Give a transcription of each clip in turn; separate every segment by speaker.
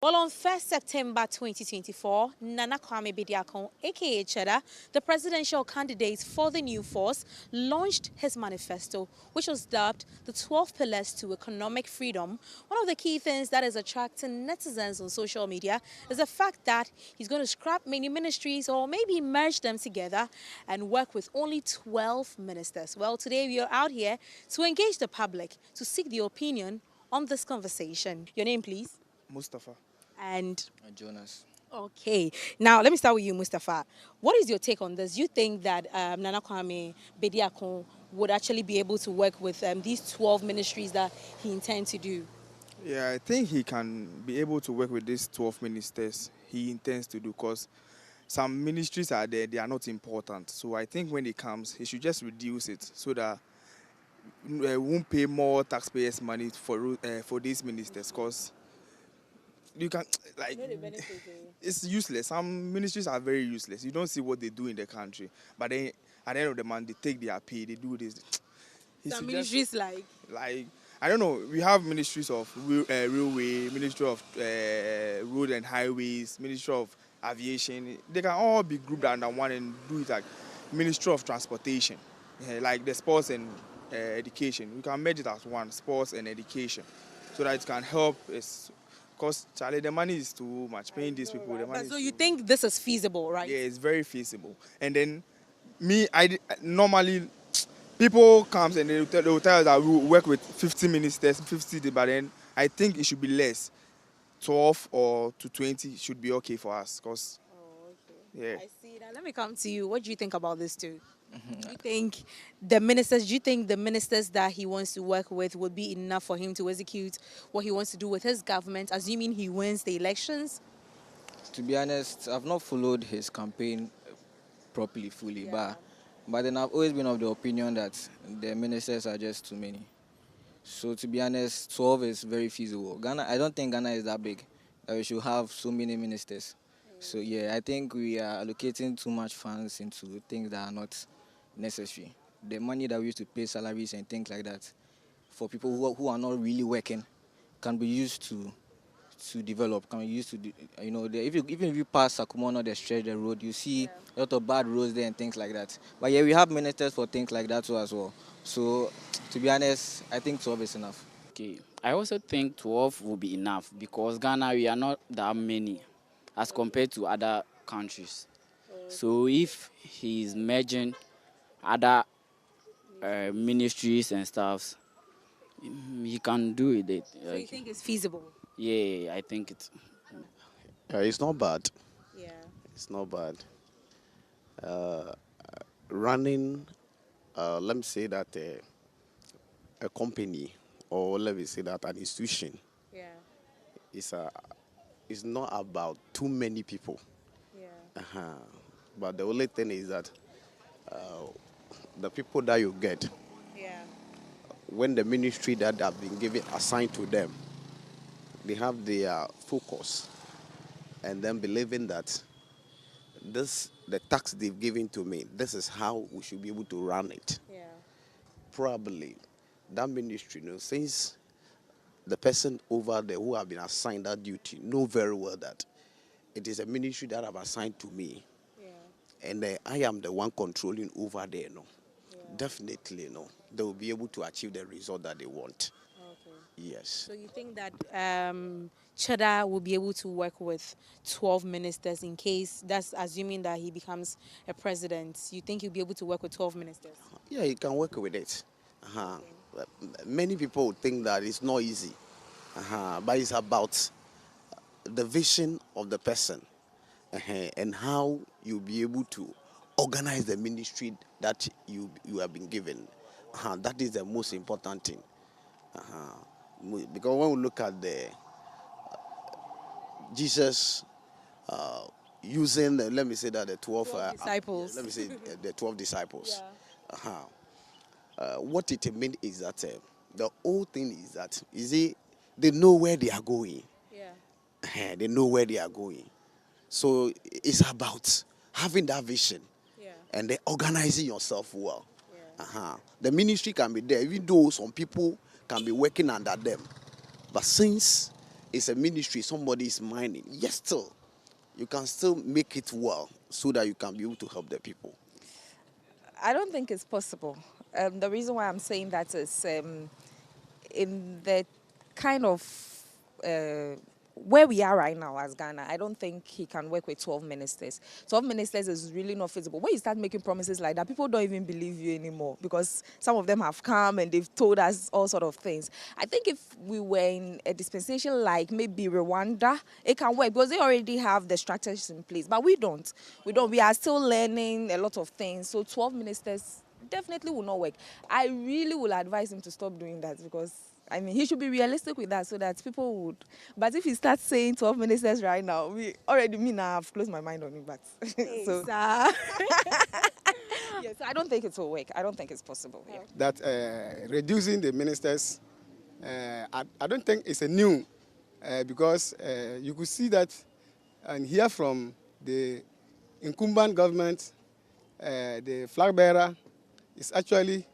Speaker 1: Well, on 1st September 2024, Nana Kwame Bediakos, aka Cheddar, the presidential candidate for the new force, launched his manifesto, which was dubbed the 12 Pillars to Economic Freedom. One of the key things that is attracting netizens on social media is the fact that he's going to scrap many ministries or maybe merge them together and work with only 12 ministers. Well, today we are out here to engage the public, to seek the opinion on this conversation. Your name, please?
Speaker 2: Mustafa.
Speaker 1: And
Speaker 3: Jonas.
Speaker 1: okay, now let me start with you, Mustafa. What is your take on this? You think that Nana Kwame Bediakos would actually be able to work with these 12 ministries that he intends to do?
Speaker 2: Yeah, I think he can be able to work with these 12 ministers he intends to do because some ministries are there, they are not important. So I think when it comes, he should just reduce it so that we won't pay more taxpayers' money for these ministers because you can, like, it's useless. Some ministries are very useless. You don't see what they do in the country. But then at the end of the month, they take their pay, they do this. He
Speaker 1: Some
Speaker 2: should just,
Speaker 1: ministries like
Speaker 2: like, I don't know, we have ministries of railway, ministry of road and highways, ministry of aviation. They can all be grouped under one and do it like ministry of transportation, like the sports and education. We can merge it as one, sports and education, so that it can help us. Because Charlie, the money is too much. Paying these people, the money.
Speaker 1: so
Speaker 2: Is
Speaker 1: you
Speaker 2: too
Speaker 1: think this is feasible, right?
Speaker 2: Yeah, it's very feasible. And then normally people comes and they will tell us that we will work with 50 ministers, 50, but then I think it should be less. 12 or to 20 should be okay for us because, yeah.
Speaker 1: I see. Now let me come to you. What do you think about this too?
Speaker 3: Mhm.
Speaker 1: Do you think the ministers that he wants to work with would be enough for him to execute what he wants to do with his government, assuming he wins the elections?
Speaker 3: To be honest, I've not followed his campaign properly, fully,
Speaker 1: Yeah.
Speaker 3: but then I've always been of the opinion that the ministers are just too many. So to be honest, 12 is very feasible. Ghana, I don't think Ghana is that big that we should have so many ministers. So yeah, I think we are allocating too much funds into things that are not necessary. The money that we used to pay salaries and things like that for people who are not really working can be used to develop, can be used to, even if you pass Sakumono, the stretch, the road, you see a lot of bad roads there and things like that. But yeah, we have ministers for things like that too as well. So to be honest, I think 12 is enough.
Speaker 4: Okay, I also think 12 will be enough because Ghana, we are not that many as compared to other countries. So if he's merging other ministries and stuffs, he can do it.
Speaker 1: So you think it's feasible?
Speaker 4: Yeah, I think it's.
Speaker 5: It's not bad.
Speaker 1: Yeah.
Speaker 5: It's not bad. Uh, Running, let me say that a company, or let me say that an institution,
Speaker 1: Yeah.
Speaker 5: is is not about too many people.
Speaker 1: Yeah.
Speaker 5: Uh-huh. But the only thing is that the people that you get,
Speaker 1: Yeah.
Speaker 5: when the ministry that have been given assigned to them, they have their focus, and then believing that the tax they've given to me, this is how we should be able to run it.
Speaker 1: Yeah.
Speaker 5: Probably that ministry, since the person over there who have been assigned that duty know very well that it is a ministry that have assigned to me,
Speaker 1: Yeah.
Speaker 5: and I am the one controlling over there. Definitely, they will be able to achieve the result that they want.
Speaker 1: Okay.
Speaker 5: Yes.
Speaker 1: So you think that Cheddar will be able to work with 12 ministers in case, that's assuming that he becomes a president. You think he'll be able to work with 12 ministers?
Speaker 5: Yeah, you can work with it. But many people would think that it's not easy, but it's about the vision of the person, and how you'll be able to organize the ministry that you have been given. That is the most important thing. Because when we look at the Jesus using let me say that the 12,
Speaker 1: 12 disciples.
Speaker 5: let me say the 12 disciples.
Speaker 1: Yeah.
Speaker 5: What it means is that the whole thing is that they know where they are going.
Speaker 1: Yeah.
Speaker 5: They know where they are going. So it's about having that vision,
Speaker 1: Yeah.
Speaker 5: and then organizing yourself well.
Speaker 1: Yeah.
Speaker 5: The ministry can be there, even though some people can be working under them. But since it's a ministry, somebody is minding, yes, still, you can still make it well so that you can be able to help the people.
Speaker 6: I don't think it's possible. The reason why I'm saying that is in the kind of where we are right now as Ghana, I don't think he can work with 12 ministers. 12 ministers is really not feasible. When you start making promises like that, people don't even believe you anymore because some of them have come and they've told us all sort of things. I think if we were in a dispensation like maybe Rwanda, it can work because they already have the structures in place. But we don't. We don't. We are still learning a lot of things. So 12 ministers definitely will not work. I really will advise him to stop doing that because I mean, he should be realistic with that so that people would. But if he starts saying 12 ministers right now, we already, me now, I've closed my mind on it. But so, yeah, so I don't think it will work. I don't think it's possible. Yeah.
Speaker 7: That reducing the ministers, I don't think it's a new, because you could see that and hear from the incumbent government, the flag bearer is actually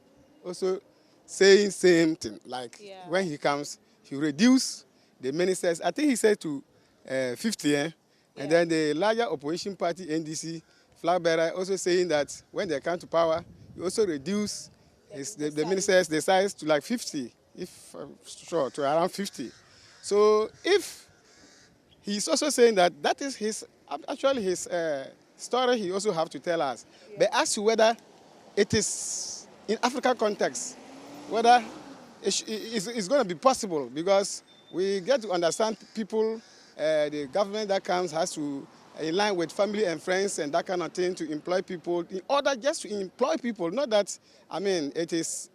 Speaker 7: also saying same thing. Like when he comes, he reduce the ministers. I think he said to 50, and then the larger opposition party NDC flag bearer also saying that when they come to power, he also reduce the ministers the size to like 50, if sure to around 50. So if he's also saying that that is his actually his story, he also have to tell us. But as to whether it is in African context, whether it's going to be possible, because we get to understand people, the government that comes has to, in line with family and friends and that kind of thing, to employ people, in order just to employ people, not that, I mean, there's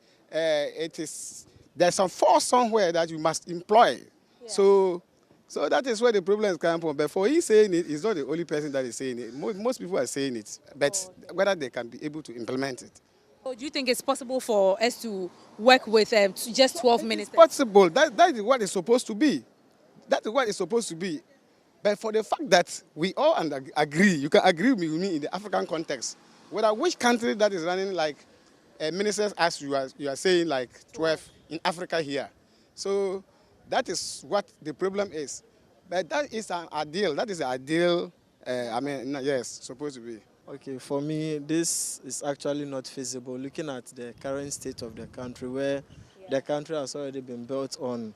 Speaker 7: some force somewhere that you must employ. So that is where the problem is coming from. But for he saying it, he's not the only person that is saying it. Most people are saying it, but whether they can be able to implement it.
Speaker 1: So do you think it's possible for us to work with just 12 ministers?
Speaker 7: It's possible. That is what it's supposed to be. That is what it's supposed to be. But for the fact that we all agree, you can agree with me in the African context, whether which country that is running like ministers as you are saying like 12 in Africa here. So that is what the problem is. But that is an ideal. That is the ideal, yes, supposed to be.
Speaker 8: Okay, for me, this is actually not feasible. Looking at the current state of the country, where the country has already been built on,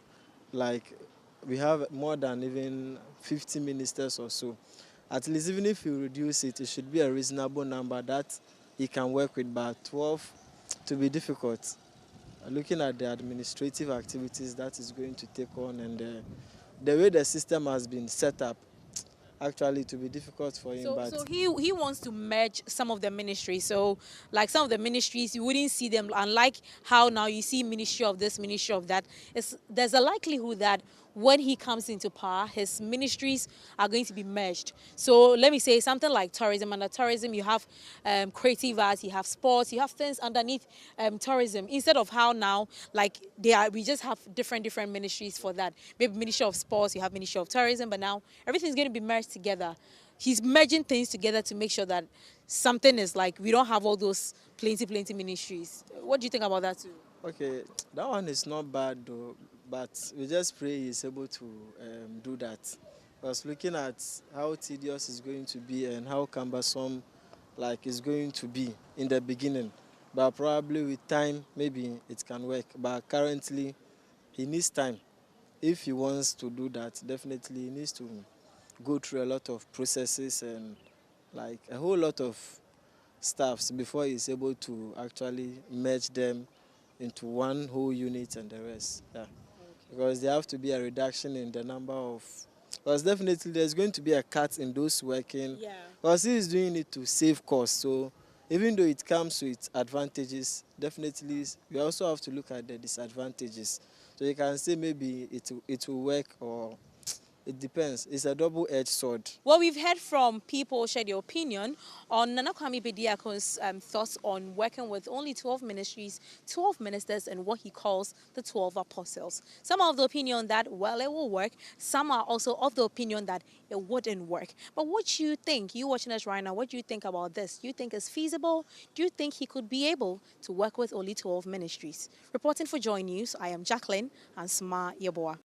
Speaker 8: like, we have more than even 50 ministers or so. At least even if you reduce it, it should be a reasonable number that he can work with, but 12 to be difficult. Looking at the administrative activities that is going to take on and the way the system has been set up, actually to be difficult for him.
Speaker 1: So he wants to merge some of the ministries. So like some of the ministries, you wouldn't see them, unlike how now you see ministry of this, ministry of that. There's a likelihood that when he comes into power, his ministries are going to be merged. So let me say something like tourism. Under tourism, you have creative arts, you have sports, you have things underneath tourism. Instead of how now, like we just have different ministries for that. Maybe Ministry of Sports, you have Ministry of Tourism, but now everything's going to be merged together. He's merging things together to make sure that something is like, we don't have all those plenty ministries. What do you think about that too?
Speaker 8: Okay, that one is not bad though, but we just pray he's able to do that. Because looking at how tedious it's going to be and how cumbersome like it's going to be in the beginning, but probably with time maybe it can work. But currently he needs time. If he wants to do that, definitely he needs to go through a lot of processes and like a whole lot of staffs before he's able to actually merge them into one whole unit and the rest. Yeah. Because there have to be a reduction in the number of, because definitely there's going to be a cut in those working. Yeah. Because he is doing it to save costs. So even though it comes with advantages, definitely we also have to look at the disadvantages. So you can say maybe it will work, or it depends. It's a double-edged sword.
Speaker 1: Well, we've heard from people share their opinion on Nana Kwame Bediakos' thoughts on working with only 12 ministries, 12 ministers, and what he calls the 12 apostles. Some are of the opinion that, well, it will work. Some are also of the opinion that it wouldn't work. But what do you think? You watching us right now, what do you think about this? Do you think it's feasible? Do you think he could be able to work with only 12 ministries? Reporting for Joy News, I am Jacqueline and Sma Yeboah.